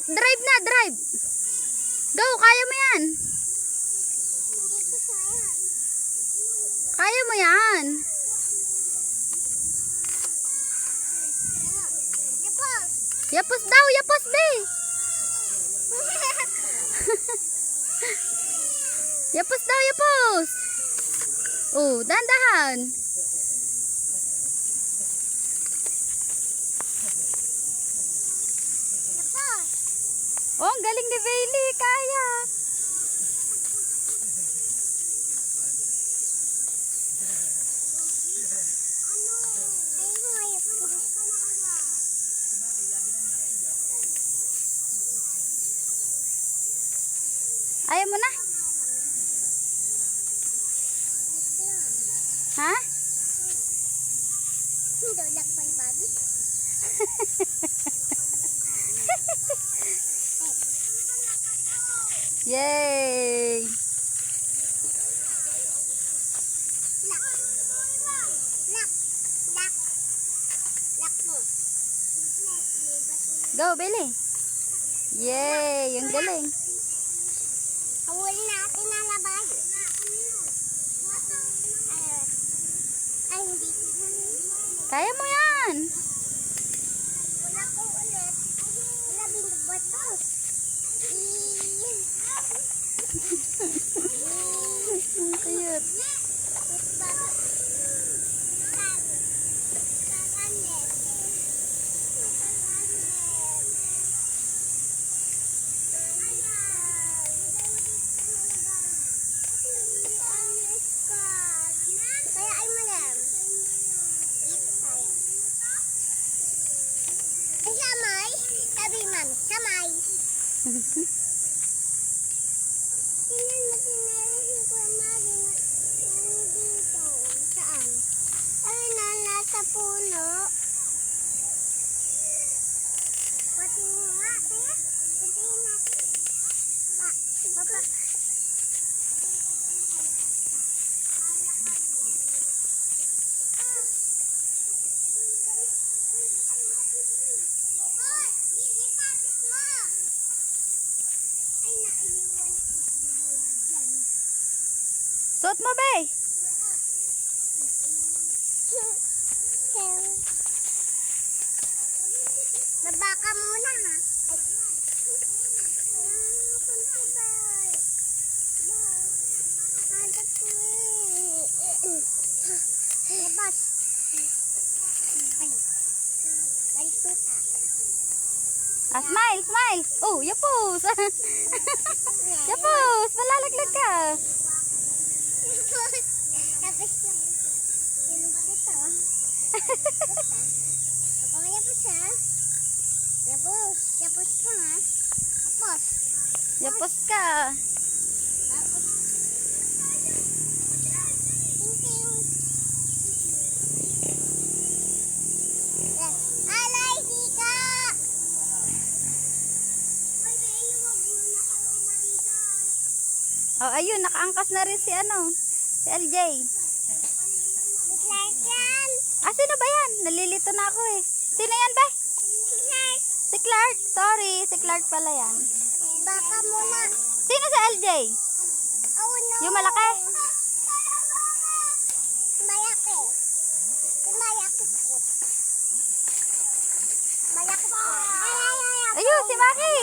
Drive na, drive. Go, kaya mo yan. Kaya mo yan. Yapos daw, yapos be. Yapos daw, yapos. Oh, dahan-dahan. Oh, ang galing ni Bailey, kaya. Ayaw mo na? Ha? Dolak pa yung babi. Yay! Lak mo. Go, Bailey. Yay! Ang galing. Hawal natin na labay. Ay, hindi. Kaya mo yan. Wala ko ulit. Wala binabato. Ang cute. Kaya ay malam. Ay samay. Sabi ma'am, samay. Tingnan mo sinalis ni Kuya Mari dito. Saan? Ay na, nasa puno. Pati mo nga, kaya? Puntayin natin. Baba. Suot mo, Bay. Baba ka muna, ha? Labas. Ay. Balik tuta. Ah, smile, smile. Oh, yapos. Yapos, malalaglag ka. Tapos yung ilugpit to. Ako nga yapos, ha? Yapos. Yapos ko, ha? Yapos. Yapos ka. Alay, sika! Oh, ayun, nakaangkas na rin si si LJ. Si Clark yan. Ah, sino ba yan? Nalilito na ako eh. Sino yan ba? Si Clark. Si Clark. Sorry, si Clark pala yan. Baka muna. Sino si LJ? Oh no. Yung malaki? Malaki. Si malaki po. Malaki po. Ay, ay, ay. Ayun, si Maki.